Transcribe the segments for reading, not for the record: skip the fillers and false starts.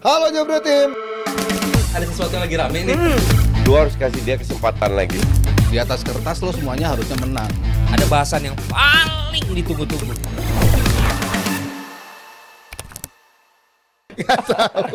Halo Jebret Tim. Ada sesuatu yang lagi rame nih. Lu harus kasih dia kesempatan lagi. Di atas kertas lo semuanya harusnya menang. Ada bahasan yang paling ditunggu-tunggu.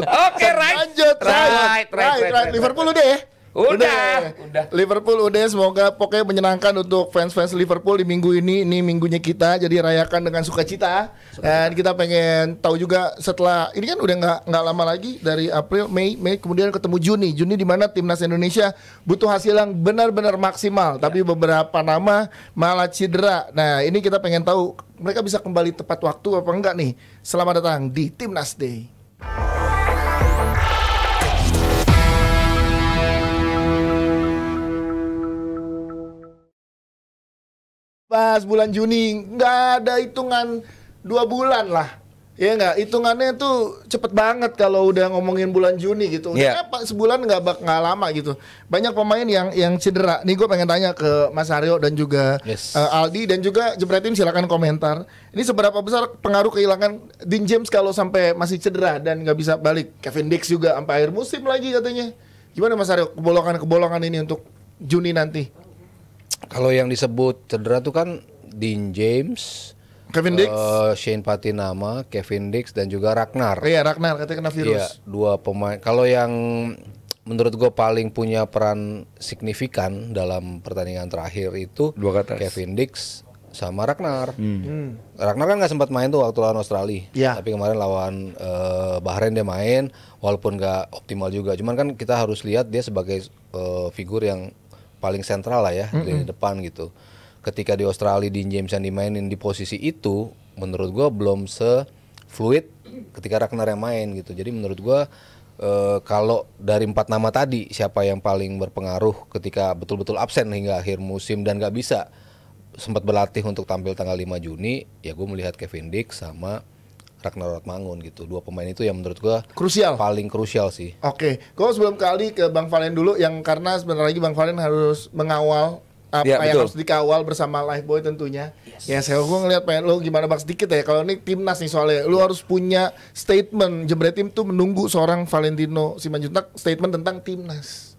Oke, right. Lanjut. Right. Liverpool udah ya? Udah. Liverpool udah, semoga pokoknya menyenangkan untuk fans-fans Liverpool di minggu ini. Ini minggunya kita, jadi rayakan dengan sukacita. Dan kita pengen tahu juga setelah ini kan udah nggak lama lagi dari April, Mei kemudian ketemu Juni di mana timnas Indonesia butuh hasil yang benar-benar maksimal. Tapi beberapa nama malah cedera. Nah ini kita pengen tahu mereka bisa kembali tepat waktu apa enggak nih. Selamat datang di Timnas Day. Pas bulan Juni nggak ada hitungan 2 bulan lah, ya nggak, hitungannya tuh cepet banget kalau udah ngomongin bulan Juni gitu. Kenapa sebulan nggak lama gitu? Banyak pemain yang cedera. Nih gue pengen tanya ke Mas Aryo dan juga Aldi dan juga Jebretin, silakan komentar. Ini seberapa besar pengaruh kehilangan Dean James kalau sampai masih cedera dan nggak bisa balik? Kevin Dix juga sampai akhir musim lagi katanya. Gimana Mas Aryo kebolongan ini untuk Juni nanti? Kalau yang disebut cedera tuh kan Dean James, Kevin Dix, Shane Patinama, Kevin Dix dan juga Ragnar. Iya, Ragnar katanya kena virus. Iya, 2 pemain. Kalau yang menurut gue paling punya peran signifikan dalam pertandingan terakhir itu 2 kata Kevin Dix sama Ragnar. Ragnar kan nggak sempat main tuh waktu lawan Australia. Ya. Tapi kemarin lawan Bahrain dia main, walaupun nggak optimal juga. Cuman kan kita harus lihat dia sebagai figur yang paling sentral lah ya di depan gitu. Ketika di Australia Dean James yang dimainin di posisi itu, menurut gua belum se-fluid ketika Ragnar yang main gitu. Jadi menurut gua kalau dari 4 nama tadi siapa yang paling berpengaruh ketika betul-betul absen hingga akhir musim dan nggak bisa sempat berlatih untuk tampil tanggal 5 Juni, ya gue melihat Kevin Dix sama Ragnar Rathmangun gitu. 2 pemain itu yang menurut gua krusial. Paling krusial sih. Oke, gue sebelum kali ke Bang Valen dulu, yang karena sebentar lagi Bang Valen harus mengawal apa Ya, yang betul. harus dikawal bersama Lifeboy tentunya. Ya, saya gue ngeliat pengen lu gimana Bang sedikit ya. Kalau ini timnas nih soalnya, lu harus punya statement. Jebret Tim tuh menunggu seorang Valentino Simanjuntak statement tentang timnas.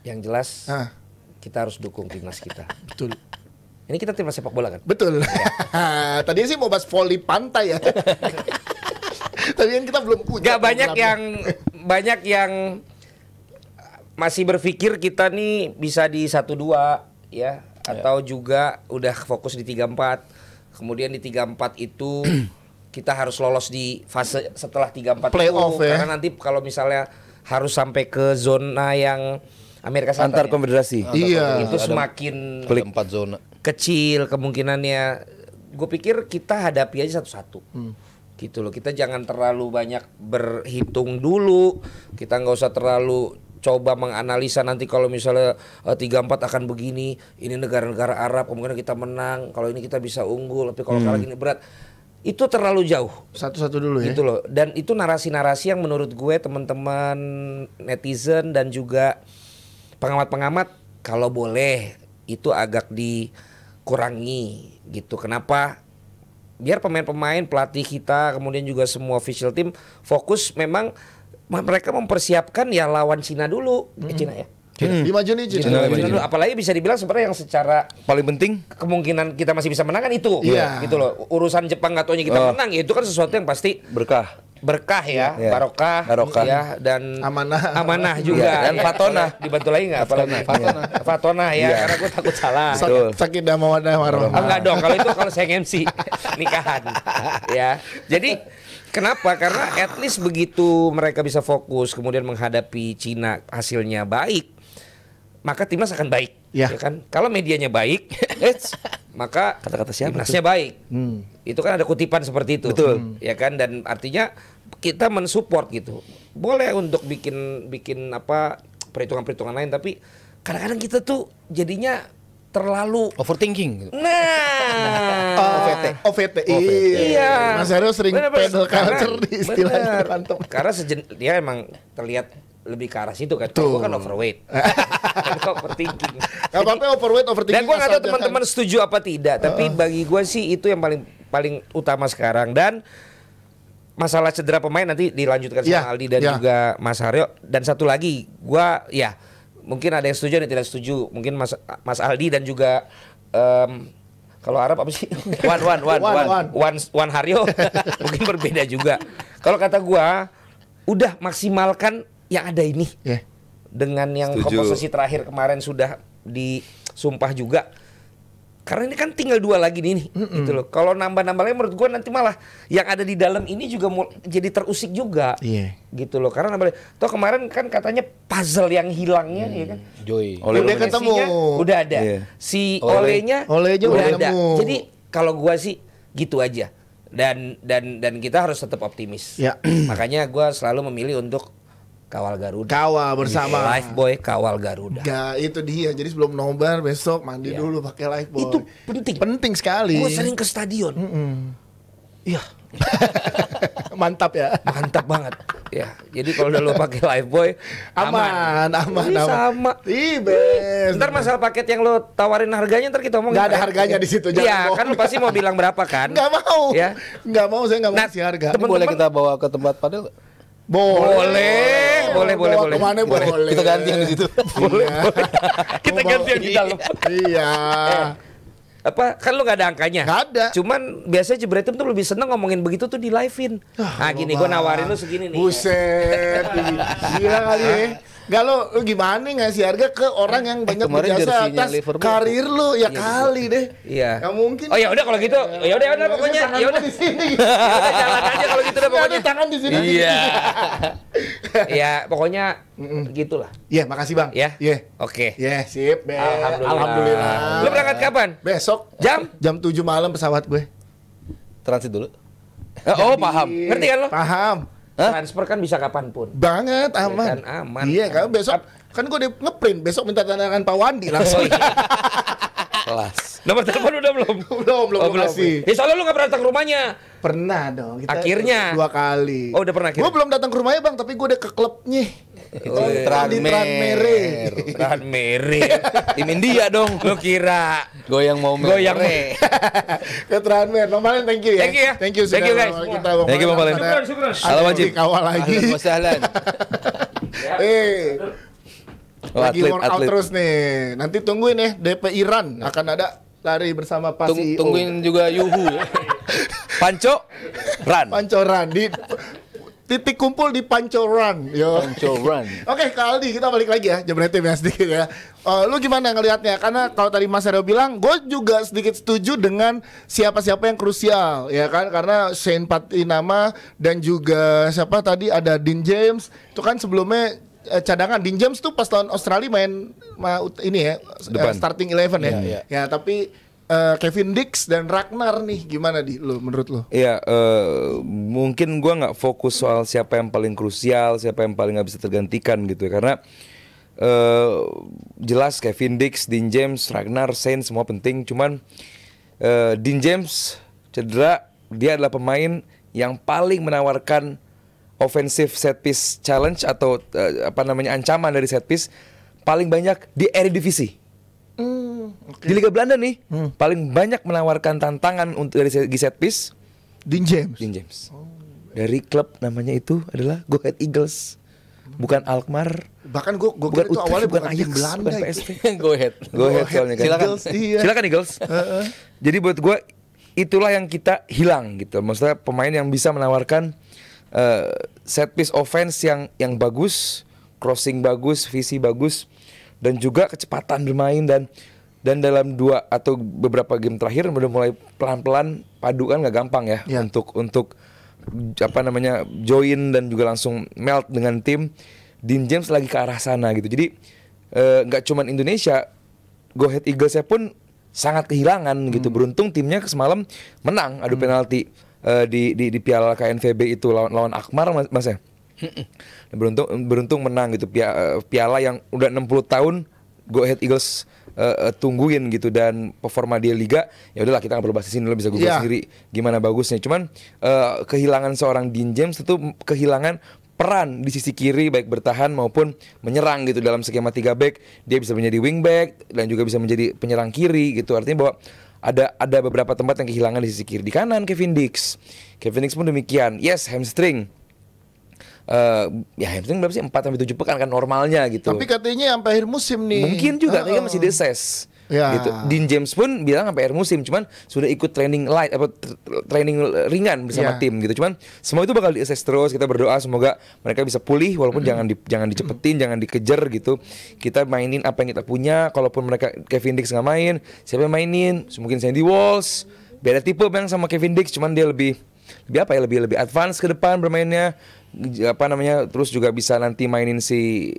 Yang jelas kita harus dukung timnas kita. Betul. Ini kita timnas sepak bola kan? Betul. Tadi sih mau bahas voli pantai ya. Tadi kan kita belum punya. Gak banyak yang masih berpikir kita nih bisa di 1-2 ya, atau juga udah fokus di 3-4. Kemudian di 3-4 itu kita harus lolos di fase setelah 3-4 Playoff itu, ya. karena nanti kalau misalnya harus sampai ke zona yang Amerika Selatan Antar ya, konfederasi. Iya. itu semakin Ada 4 zona. kecil kemungkinannya. Gue pikir kita hadapi aja satu-satu. Gitu loh. Kita jangan terlalu banyak berhitung dulu. Kita nggak usah terlalu coba menganalisa nanti kalau misalnya 3-4 akan begini. Ini negara-negara Arab kemungkinan kita menang. Kalau ini kita bisa unggul. Tapi kalau kalah gini berat. Itu terlalu jauh. Satu-satu dulu ya. Gitu loh. Dan itu narasi-narasi yang menurut gue teman-teman netizen dan juga pengamat-pengamat kalau boleh itu agak dikurangi gitu. Kenapa? Biar pemain-pemain, pelatih kita, kemudian juga semua official team fokus memang mereka mempersiapkan ya lawan Cina dulu. Cina ya. 5 Juni Cina dulu. Apalagi bisa dibilang sebenarnya yang secara Paling penting kemungkinan kita masih bisa menang kan itu. Iya. Gitu loh. Urusan Jepang nggak taunya kita menang ya itu kan sesuatu yang pasti berkah ya, Iya. barokah ya, dan amanah juga. Iya, dan fatona. Dibantu lagi nggak? Apalagi fatona ya, karena gue takut salah. Sakinah mawaddah warahmah. Enggak dong, kalau saya MC nikahan ya. Jadi kenapa? Karena at least begitu mereka bisa fokus kemudian menghadapi Cina hasilnya baik, maka timnas akan baik. Ya. Ya kan? Kalau medianya baik, maka Kata-kata siapa timnasnya baik. Itu kan ada kutipan seperti itu. Betul. Ya kan, dan artinya kita mensupport gitu. Boleh untuk bikin apa perhitungan-perhitungan lain, tapi kadang-kadang kita tuh jadinya terlalu Overthinking gitu. OVT. Iya. Mas Aryo sering Bener-bener. pedal culture di istilahnya. Bener. Mantap. Karena dia emang terlihat lebih ke arah situ kan. Tuh. Gue kan overweight. Kan overthinking. Gak apa-apa overweight, overthinking. Dan gue nggak tahu asal teman-teman jangan- setuju apa tidak. Tapi bagi gue sih itu yang paling utama sekarang. Dan masalah cedera pemain nanti dilanjutkan sama Ya, Aldi dan ya. juga Mas Haryo. Dan satu lagi, gua ya mungkin ada yang setuju dan tidak setuju. Mungkin Mas Aldi dan juga kalau Arab apa sih? Wan Haryo mungkin berbeda juga. Kalau kata gua, udah maksimalkan yang ada ini. Ya. Dengan yang Setuju. komposisi terakhir kemarin sudah disumpah juga. Karena ini kan tinggal 2 lagi nih, gitu loh. Kalau nambah-nambah lagi menurut gua nanti malah yang ada di dalam ini juga jadi terusik juga, Iya. gitu loh. Karena nambah, toh kemarin kan katanya puzzle yang hilangnya, ya kan? Joy. Udah Messi-nya ketemu. udah ada, Iya. si Olehnya Olehnya udah udah ada. ketemu. Jadi kalau gua sih gitu aja. Dan kita harus tetap optimis. Ya. Makanya gua selalu memilih untuk kawal Garuda. Kawal bersama. Lifeboy kawal Garuda. Gak, itu dia. Jadi sebelum nobar besok mandi Iya. dulu pakai Lifebuoy. Itu penting. Penting sekali. Gue sering ke stadion. Iya, Mantap ya. mantap banget. Ya, jadi kalau udah lo pakai Lifeboy Aman. Ini sama. Ih, best. Ntar masalah paket yang lo tawarin harganya ntar kita omongin. Nggak ada harganya di situ, jangan Iya, bohong. kan lo pasti mau bilang berapa kan? Nggak mau. Ya. Nggak mau, saya nggak mau Nah, kasih harga. temen- Boleh kita bawa ke tempat padel? Boleh. Bawa kemana boleh. Kita gantian di situ. Boleh. Kita gantian di dalam. Iya. Apa kan lo gak ada angkanya? Nggak ada. Cuman biasanya Jebretim tuh lebih seneng ngomongin begitu tuh di live-in. Nah gini gue nawarin lo segini nih. Buset. Gila kali ya. Gak lu gimana nih ngasih harga ke orang yang banyak Kemarin berjasa jersinya atas Liverpool. karir lu ya Iya, kali deh. Iya. Gak mungkin. Oh ya udah kalau gitu. Ya udah pokoknya. Tangan Ya gua udah. di sini. Udah jalan aja kalau gitu deh Nggak ada pokoknya. tangan di sini. Iya. Ya pokoknya gitulah. Iya, makasih Bang. Ya. Iya. Oke. Iya, sip. Alhamdulillah. Lu berangkat kapan? Besok Jam? jam 7 malam pesawat gue. Transit dulu. Oh paham. Ngerti kan lo? Paham. Transfer kan bisa kapanpun. Banget aman. kan, aman. Iya, kan besok kan gue udah ngeprint, besok minta tanda tangan Pak Wandi langsung. Kelas. Nomor telepon udah belum? belum Oh, belum. kasih. Ya soalnya lu gak pernah datang ke rumahnya. Pernah dong. Akhirnya? 2 kali. Oh, udah pernah akhirnya? Gue belum datang ke rumahnya Bang, tapi gue udah ke klubnya. Di Tranmere. Tranmere. Tim India dong. Lu kira Goyang mau Goyang mere. Ke Tranmere. Bang Valen, thank you ya. Thank you ya. Thank you Thank you, sudah guys. nolong Semua. kita Bang Thank you, Bang Valen. Ada- Syukran. ada wajib. dikawal lagi. Ahlan wa sahlan. Oh, Lagi atlet, workout atlet. terus nih. Nanti tungguin ya DP Iran akan ada lari bersama Pak CEO. Tungguin juga Yuhu ya. Panco Run. Pancoran di titik kumpul di Pancoran. Yo. Panco Run. Oke, Kak Aldi, kita balik lagi ya, Jebretim ya sedikit ya. Lu gimana ngelihatnya? Karena kalau tadi Mas Hero bilang, gue juga sedikit setuju dengan siapa-siapa yang krusial, ya kan? Karena Shane Patinama dan juga siapa tadi ada Dean James, itu kan sebelumnya cadangan. Dean James tuh pas tahun Australia main ini ya, Depan. starting 11 ya. Iya. Ya, tapi Kevin Dix dan Ragnar nih gimana lu menurut lu? Iya, mungkin gua nggak fokus soal siapa yang paling krusial, siapa yang paling nggak bisa tergantikan gitu ya. Karena jelas Kevin Dix, Dean James, Ragnar, Shane semua penting. Cuman Dean James cedera, dia adalah pemain yang paling menawarkan offensive set piece challenge atau ancaman dari set piece paling banyak di Eredivisie. Di Liga Belanda nih paling banyak menawarkan tantangan untuk dari segi set piece Dean James. Dean James. Dari klub namanya itu adalah Go Ahead Eagles. Bukan Alkmaar, Bahkan gue bukan kira itu Utrecht, awalnya bukan bukan tim Ajax, Belanda bukan itu. PSV. Go ahead. Go ahead soalnya kan. Silakan. Eagles, iya. Silakan Eagles. Jadi buat gue itulah yang kita hilang gitu. Maksudnya pemain yang bisa menawarkan set piece offense yang bagus, crossing bagus, visi bagus, dan juga kecepatan bermain dan dalam 2 atau beberapa game terakhir udah mulai pelan-pelan padu kan nggak gampang ya Ya. untuk join dan juga langsung melt dengan tim. Dean James lagi ke arah sana gitu. Jadi nggak cuman Indonesia, Go Ahead Eagles-nya pun sangat kehilangan gitu. Beruntung timnya semalam menang adu penalti di Piala KNVB itu lawan Alkmaar Mas ya. Beruntung menang gitu piala yang udah 60 tahun Go Ahead Eagles tungguin gitu, dan performa dia liga ya udahlah kita nggak perlu bahas di sini, lo bisa google Yeah. sendiri gimana bagusnya. Cuman kehilangan seorang Dean James itu kehilangan peran di sisi kiri baik bertahan maupun menyerang gitu. Dalam skema 3 back dia bisa menjadi wing back dan juga bisa menjadi penyerang kiri gitu. Artinya bahwa ada beberapa tempat yang kehilangan di sisi kiri. Di kanan Kevin Dix pun demikian. Yes, hamstring. Ya hamstring berapa sih? 4-7 pekan kan normalnya gitu. Tapi katanya sampai akhir musim nih. Mungkin juga kayaknya masih dises. Ya. Gitu. Dean James pun bilang sampai akhir musim, cuman sudah ikut training light apa training ringan bersama tim gitu. Cuman semua itu bakal di-assess terus. Kita berdoa semoga mereka bisa pulih walaupun jangan dicepetin, jangan dikejar gitu. Kita mainin apa yang kita punya. Kalaupun mereka Kevin Dix nggak main, siapa yang mainin? Mungkin Sandy Walsh. Beda tipe bang sama Kevin Dix, cuman dia lebih advance ke depan bermainnya. Terus juga bisa nanti mainin si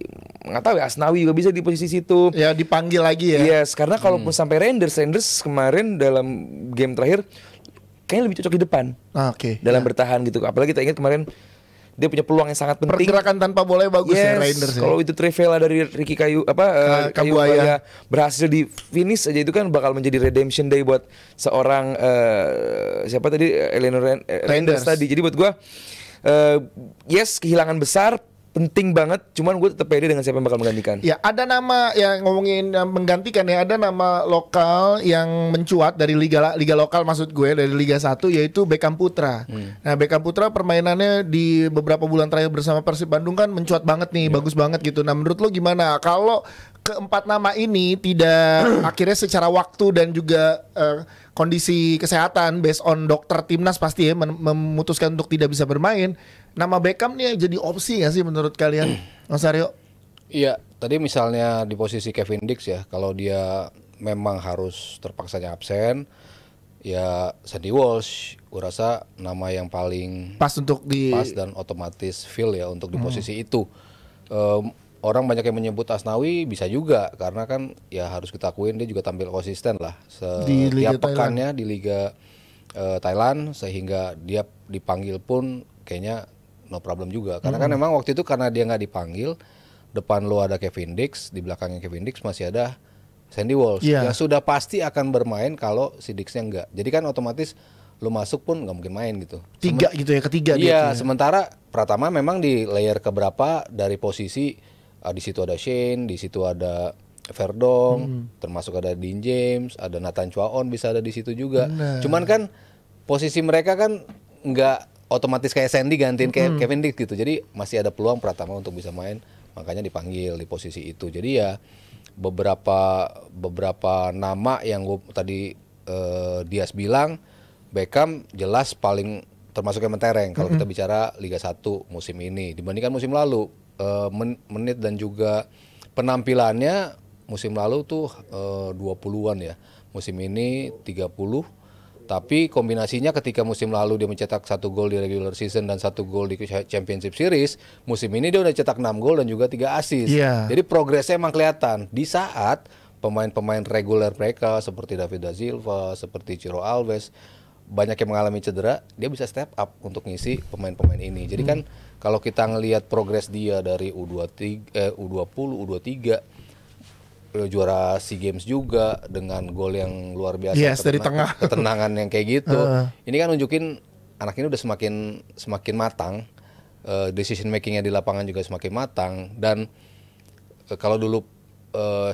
nggak tahu ya, Asnawi juga bisa di posisi situ. Ya dipanggil lagi ya. Yes, karena kalaupun sampai Rangers kemarin dalam game terakhir kayaknya lebih cocok di depan. Oke. Dalam bertahan gitu. Apalagi kita ingat kemarin dia punya peluang yang sangat penting. Pergerakan tanpa bola bagus ya Rangers. Kalau itu Trivela dari Ricky Kabuaya berhasil di finish aja, itu kan bakal menjadi redemption day buat seorang siapa tadi Eleanor Rangers tadi. Jadi buat gua yes, kehilangan besar, penting banget. Cuman gue tetap pede dengan siapa yang bakal menggantikan. Ya, ada nama yang ngomongin menggantikan ya. Ada nama lokal yang mencuat dari liga lokal maksud gue, dari Liga 1, yaitu Beckham Putra. Nah, Beckham Putra permainannya di beberapa bulan terakhir bersama Persib Bandung kan mencuat banget nih, bagus banget gitu. Nah, menurut lo gimana kalau keempat nama ini tidak akhirnya secara waktu dan juga kondisi kesehatan based on dokter timnas pasti ya memutuskan untuk tidak bisa bermain, nama Beckham nih jadi opsi nggak sih menurut kalian, Mas Aryo? Iya, tadi misalnya di posisi Kevin Dix ya, kalau dia memang harus terpaksanya absen, ya Sandy Walsh, gue rasa nama yang paling pas dan otomatis feel ya untuk di posisi itu. Orang banyak yang menyebut Asnawi, bisa juga karena kan ya harus kita akuin dia juga tampil konsisten lah setiap pekannya di Liga Thailand, sehingga dia dipanggil pun kayaknya no problem juga. Karena kan memang waktu itu karena dia nggak dipanggil, depan lu ada Kevin Dix, di belakangnya Kevin Dix masih ada Sandy Walsh yang sudah pasti akan bermain kalau si Dixnya enggak. Jadi kan otomatis lu masuk pun nggak mungkin main gitu. Ketiga. Iya, sementara Pratama memang di layer keberapa dari posisi di situ ada Shane, di situ ada Verdong, termasuk ada Dean James, ada Nathan Chuaon bisa ada di situ juga. Cuman kan posisi mereka kan nggak otomatis kayak Sandy gantiin kayak Kevin Dix gitu. Jadi masih ada peluang Pratama untuk bisa main, makanya dipanggil di posisi itu. Jadi ya beberapa nama yang gue tadi Dias bilang, Beckham jelas paling termasuk yang mentereng kalau kita bicara Liga 1 musim ini dibandingkan musim lalu. Menit dan juga penampilannya musim lalu tuh 20-an ya, musim ini 30. Tapi kombinasinya ketika musim lalu dia mencetak 1 gol di regular season dan 1 gol di Championship Series, musim ini dia udah cetak 6 gol dan juga 3 assist. Jadi progresnya emang kelihatan di saat pemain-pemain reguler mereka seperti David da Silva, seperti Ciro Alves banyak yang mengalami cedera, dia bisa step up untuk ngisi pemain-pemain ini. Jadi kan kalau kita ngelihat progres dia dari U20, U23, juara SEA Games juga dengan gol yang luar biasa, dari tengah, ketenangan yang kayak gitu. Ini kan nunjukin anak ini udah semakin matang, decision makingnya di lapangan juga semakin matang. Dan kalau dulu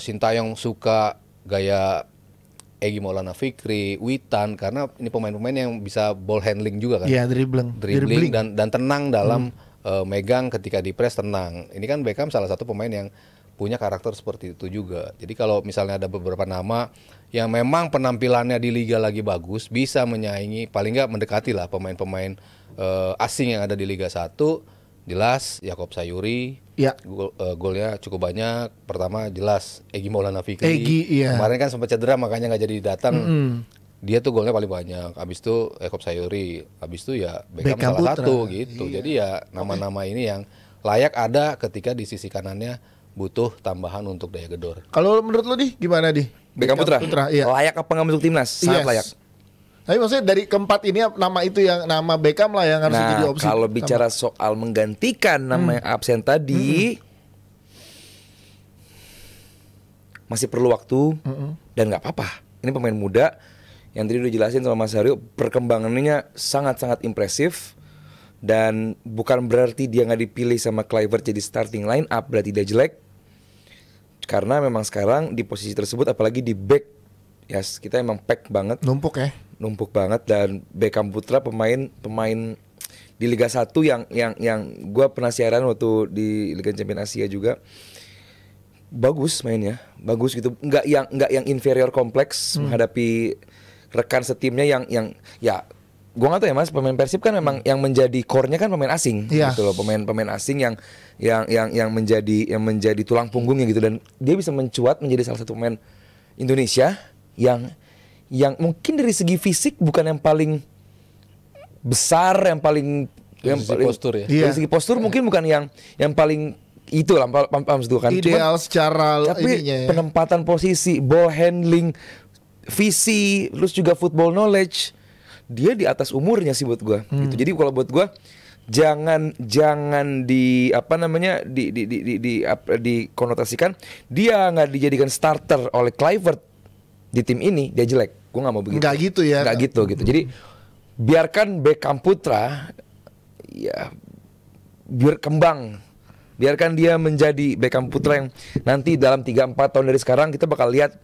Sintayong suka gaya Egy Maulana Fikri, Witan, karena ini pemain-pemain yang bisa ball handling juga kan. Iya, dribbling dan tenang dalam megang ketika di press, tenang. Ini kan Beckham salah satu pemain yang punya karakter seperti itu juga. Jadi kalau misalnya ada beberapa nama yang memang penampilannya di liga lagi bagus, bisa menyaingi, paling nggak mendekati lah pemain-pemain asing yang ada di Liga 1, jelas Yaakob Sayuri. Golnya cukup banyak. Pertama jelas Egy Maulana Fikri. Kemarin kan sempat cedera makanya nggak jadi datang. Dia tuh golnya paling banyak. Abis itu Yaakob Sayuri. Abis itu ya Beckham salah satu gitu. Jadi ya nama-nama ini yang layak ada ketika di sisi kanannya butuh tambahan untuk daya gedor. Kalau menurut lo gimana Beckham Putra? Layak apa nggak masuk timnas? Sangat layak. Tapi maksudnya dari keempat ini nama itu yang nama Beckham lah yang harus jadi opsi. Kalau bicara soal menggantikan nama yang absen tadi, masih perlu waktu dan nggak apa-apa. Ini pemain muda yang tadi udah jelasin sama Mas Haryo, perkembangannya sangat-sangat impresif dan bukan berarti dia nggak dipilih sama Kluivert jadi starting line up berarti dia jelek. Karena memang sekarang di posisi tersebut apalagi di back Yes, kita emang pack banget, Numpuk ya. numpuk banget. Dan Beckham Putra pemain di Liga 1 yang gue pernah siaran waktu di Liga Champions Asia juga, bagus mainnya, bagus gitu. Nggak yang inferior kompleks menghadapi rekan setimnya yang ya gue nggak tahu ya Mas, pemain Persib kan memang yang menjadi core-nya kan pemain asing gitu loh, pemain asing yang menjadi tulang punggungnya gitu, dan dia bisa mencuat menjadi salah satu pemain Indonesia yang mungkin dari segi fisik bukan yang paling besar, yang paling postur ya. dari segi postur mungkin bukan yang paling itu lah, paham itu kan. Ideal secara Tapi ininya ya. penempatan posisi, ball handling, visi, terus juga football knowledge, dia di atas umurnya sih buat gua. Gitu. Jadi kalau buat gua jangan dikonotasikan dia nggak dijadikan starter oleh Kluivert di tim ini dia jelek. Gue nggak mau begitu. Nggak gitu ya. Nggak gitu. Jadi biarkan Beckham Putra ya berkembang. Biarkan dia menjadi Beckham Putra yang nanti dalam 3-4 tahun dari sekarang kita bakal lihat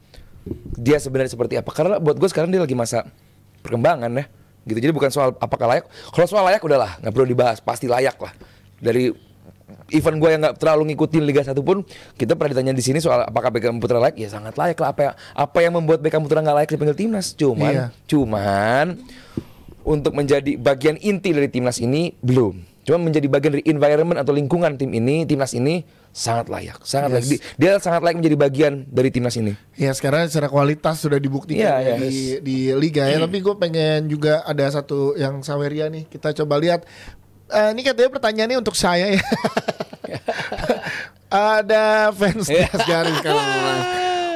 dia sebenarnya seperti apa. Karena buat gue sekarang dia lagi masa perkembangan ya. Gitu. Jadi bukan soal apakah layak. Kalau soal layak udahlah, nggak perlu dibahas, pasti layak lah. Dari event gue yang nggak terlalu ngikutin Liga 1 pun, kita pernah ditanya di sini soal apakah Beckham Putra layak, ya sangat layak lah. Apa yang membuat Beckham Putra nggak layak dipanggil timnas? Cuman untuk menjadi bagian inti dari timnas ini belum. Cuma menjadi bagian dari environment atau lingkungan timnas ini sangat layak, layak. Dia sangat layak menjadi bagian dari timnas ini. Ya sekarang secara kualitas sudah dibuktikan di Liga ya. Tapi gue pengen juga ada satu yang Saweria nih, kita coba lihat. Ini katanya pertanyaannya untuk saya ya. Ada fans Dias Garis kalau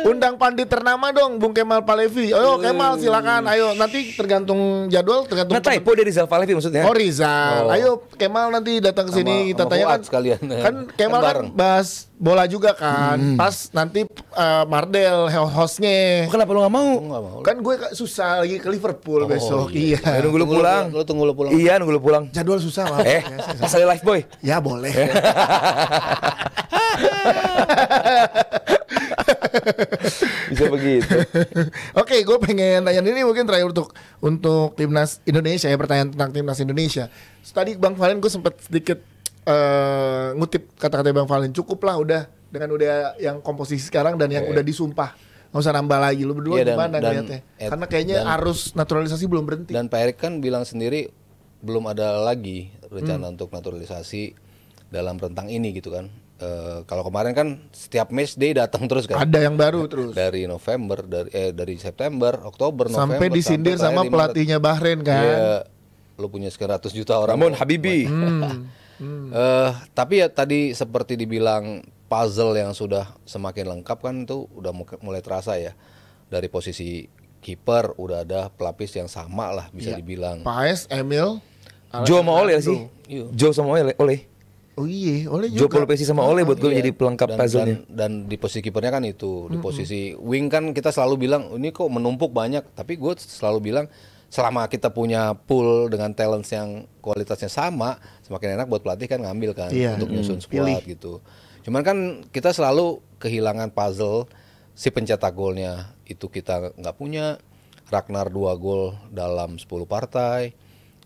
undang pandit ternama dong, Bung Kemal Palevi. Ayo Kemal silakan. Ayo nanti tergantung jadwal, tergantung. Nah, typo dari Rizal Palevi maksudnya. Oh Rizal. Ayo Kemal nanti datang ke sini kita tanya kan. Sekalian. Kan Kemal kan bahas bola juga kan. Pas nanti Mardel hostnya. Kenapa lu nggak mau? Kan gue susah lagi ke Liverpool besok. Iya. Ya, nunggu lu pulang. Lu tunggu lu pulang. Iya, nunggu lu pulang. Jadwal susah lah. Asal live boy. Ya boleh. Bisa begitu. Oke, gue pengen tanya ini mungkin terakhir untuk timnas Indonesia ya, pertanyaan tentang timnas Indonesia. Tadi Bang Valen gue sempat sedikit ngutip kata-kata Bang Valen, cukup lah udah dengan udah yang komposisi sekarang dan yang udah disumpah, nggak usah nambah lagi. Lu berdua gimana ngeliatnya? Karena kayaknya arus naturalisasi belum berhenti. Dan Pak Erik kan bilang sendiri belum ada lagi rencana untuk naturalisasi dalam rentang ini gitu kan. Kalau kemarin kan setiap match day datang terus kan. Ada yang baru terus. Dari November, dari September, Oktober, November sampai disindir sama pelatihnya Bahrain kan. Iya, lu punya sekian ratus juta orang. Namun Habibi. Tapi ya tadi seperti dibilang puzzle yang sudah semakin lengkap kan itu udah mulai terasa ya. Dari posisi kiper udah ada pelapis yang sama lah bisa dibilang. Paes, Emil, Joe sama Ole sih. Joe sama Ole. Oh iya, Ole Joe juga. Paul Pesi sama Ole buat gue jadi pelengkap puzzle-nya. Dan di posisi kipernya kan itu, di posisi wing kan kita selalu bilang ini kok menumpuk banyak, tapi gue selalu bilang selama kita punya pool dengan talents yang kualitasnya sama, semakin enak buat pelatih kan ngambil kan untuk nyusun squad gitu. Cuman kan kita selalu kehilangan puzzle si pencetak golnya itu kita nggak punya. Ragnar 2 gol dalam 10 partai,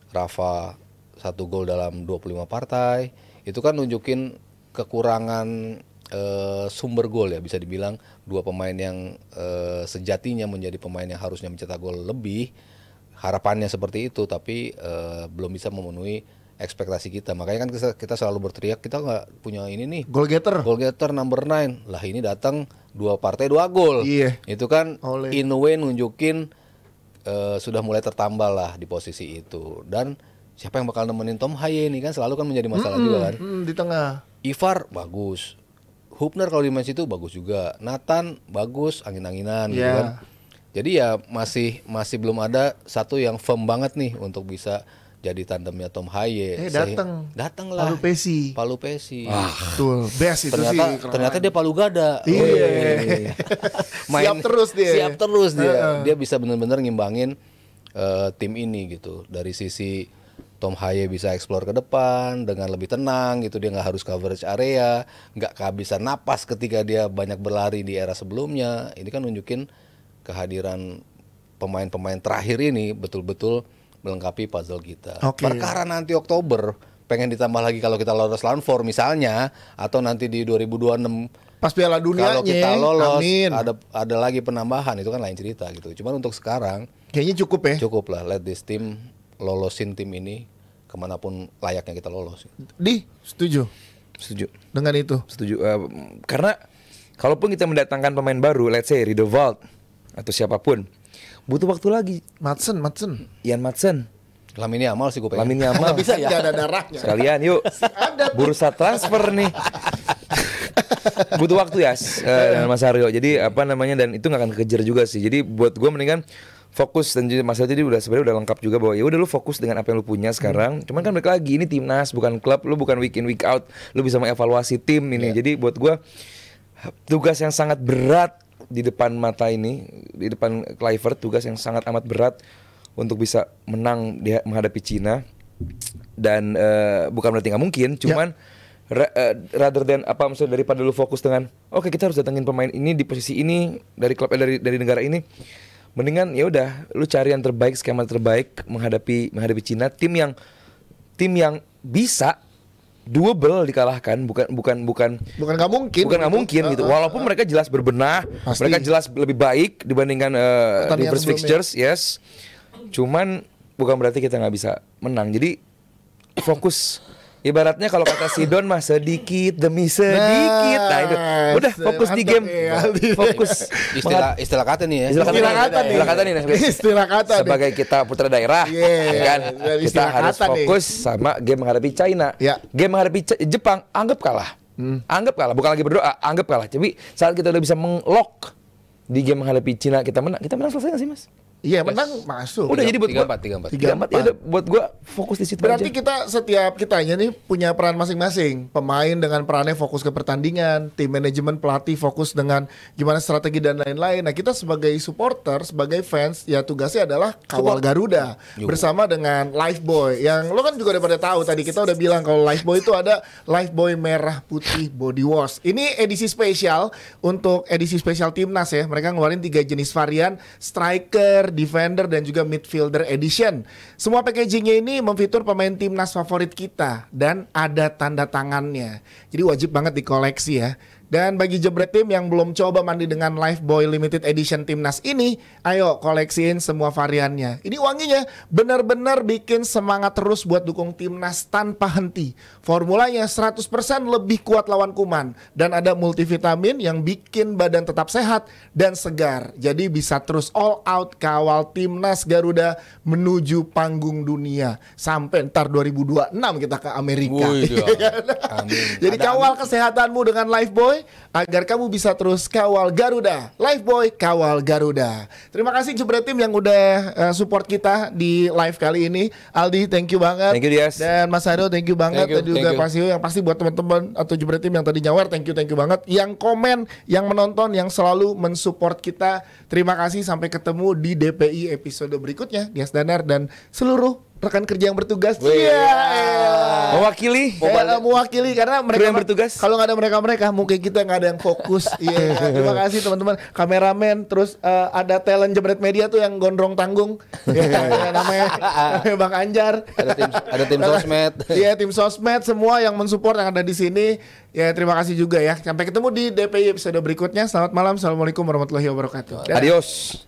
Rafa 1 gol dalam 25 partai. Itu kan nunjukin kekurangan sumber gol ya, bisa dibilang dua pemain yang sejatinya menjadi pemain yang harusnya mencetak gol lebih, harapannya seperti itu, tapi belum bisa memenuhi ekspektasi kita. Makanya kan kita selalu berteriak kita nggak punya ini nih, goal getter number 9 lah, ini datang 2 partai 2 gol. Itu kan in a way nunjukin sudah mulai tertambah lah di posisi itu. Dan siapa yang bakal nemenin Tom Haye ini kan selalu kan menjadi masalah juga kan. Di tengah. Ivar bagus, Hubner kalau di match itu bagus juga, Nathan bagus, angin-anginan gitu kan. Jadi ya masih belum ada satu yang firm banget nih untuk bisa jadi tandemnya Tom Haye. Datang lah. Palu Pesi. Betul, best itu ternyata dia palu gada. Siap terus dia. Dia bisa benar-benar ngimbangin tim ini gitu. Dari sisi Tom Haye bisa explore ke depan dengan lebih tenang gitu, dia nggak harus coverage area, nggak kehabisan napas ketika dia banyak berlari di era sebelumnya. Ini kan nunjukin kehadiran pemain-pemain terakhir ini betul-betul melengkapi puzzle kita. Perkara nanti Oktober pengen ditambah lagi kalau kita lolos Round 4 misalnya, atau nanti di 2026 pas Piala Dunianya kalau kita lolos amin. ada lagi penambahan, itu kan lain cerita gitu. Cuman untuk sekarang kayaknya cukup ya. Cukup lah, let this team lolosin tim ini kemanapun layaknya kita lolos. Setuju dengan itu. Setuju. Karena kalaupun kita mendatangkan pemain baru, let's say Riedewald atau siapapun, butuh waktu lagi. Ian Madsen. Lamine Yamal sih gue pengen. Lamine Yamal. Nggak bisa ya. Gak ada darahnya. Sekalian yuk. Bursa transfer nih. Butuh waktu ya, Mas Aryo. Jadi apa namanya, dan itu nggak akan kekejar juga sih. Jadi buat gue mendingan fokus, dan Mas Aryo tadi sebenarnya udah lengkap juga bahwa ya udah lu fokus dengan apa yang lu punya sekarang. Cuman kan balik lagi ini timnas bukan klub, lu bukan week in week out, lu bisa mengevaluasi tim ini. Jadi buat gue tugas yang sangat berat di depan mata ini, di depan Kluivert, tugas yang sangat amat berat untuk bisa menang menghadapi Cina. Dan bukan berarti nggak mungkin, cuman rather than apa, maksudnya daripada lu fokus dengan oke, kita harus datangin pemain ini di posisi ini dari klub dari negara ini, mendingan ya udah lu cari yang terbaik, skema terbaik menghadapi Cina, tim yang bisa doable dikalahkan, bukan nggak mungkin gitu. Walaupun mereka jelas berbenah, pasti. Mereka jelas lebih baik dibandingkan reverse fixtures, yes. Cuman bukan berarti kita nggak bisa menang. Jadi fokus. Ibaratnya kalau kata Sidon mah sedikit demi sedikit. Nah itu udah fokus di game. Fokus. Istilah kata nih ya. Istilah kata sebagai kita putra daerah, kan kita harus fokus sama game menghadapi China. Game menghadapi Jepang anggap kalah. Bukan lagi berdoa, anggap kalah. Tapi saat kita udah bisa meng-lock di game menghadapi Cina, kita menang selesai nggak sih, Mas? Iya, menang masuk. Udah, jadi buat 3-4. Ya udah, buat gua fokus di situ berarti aja. Setiap kitanya nih punya peran masing-masing. Pemain dengan perannya fokus ke pertandingan, tim manajemen, pelatih fokus dengan gimana strategi dan lain-lain. Nah, kita sebagai supporter, sebagai fans, ya tugasnya adalah kawal Garuda bersama dengan Lifebuoy. Yang lo kan juga udah pada tahu tadi, kita udah bilang kalau Lifebuoy itu ada Lifebuoy merah putih body wash. Ini edisi spesial untuk edisi spesial timnas ya. Mereka ngeluarin 3 jenis varian, striker, defender, dan juga midfielder edition. Semua packagingnya ini memfitur pemain timnas favorit kita dan ada tanda tangannya. Jadi wajib banget dikoleksi ya. Dan bagi jebret tim yang belum coba mandi dengan Lifebuoy Limited Edition Timnas ini, ayo koleksiin semua variannya. Ini wanginya benar-benar bikin semangat terus buat dukung timnas tanpa henti. Formulanya 100% lebih kuat lawan kuman. Dan ada multivitamin yang bikin badan tetap sehat dan segar. Jadi bisa terus all out kawal timnas Garuda menuju panggung dunia. Sampai ntar 2026 kita ke Amerika. Jadi kawal kesehatanmu dengan Lifebuoy agar kamu bisa terus kawal Garuda. Lifebuoy, kawal Garuda. Terima kasih jebret tim yang udah support kita di live kali ini. Aldi, thank you banget. Thank you, Dias. Dan Mas Hado, thank you banget. Dan juga Pasio, yang pasti buat teman-teman atau jebret tim yang tadi nyawer, thank you banget. Yang komen, yang menonton, yang selalu mensupport kita, terima kasih. Sampai ketemu di DPI episode berikutnya. Dias Danar dan seluruh rekan kerja yang bertugas. Mewakili karena mereka yang bertugas. Kalau nggak ada mereka mungkin kita nggak ada yang fokus. Terima kasih teman-teman, kameramen, terus ada talent jebret media tuh yang gondrong tanggung. namanya Bang Anjar. Ada tim sosmed. Iya, tim sosmed semua yang mensupport yang ada di sini. Ya, terima kasih juga ya. Sampai ketemu di DPI episode berikutnya. Selamat malam. Assalamualaikum warahmatullahi wabarakatuh. Adios.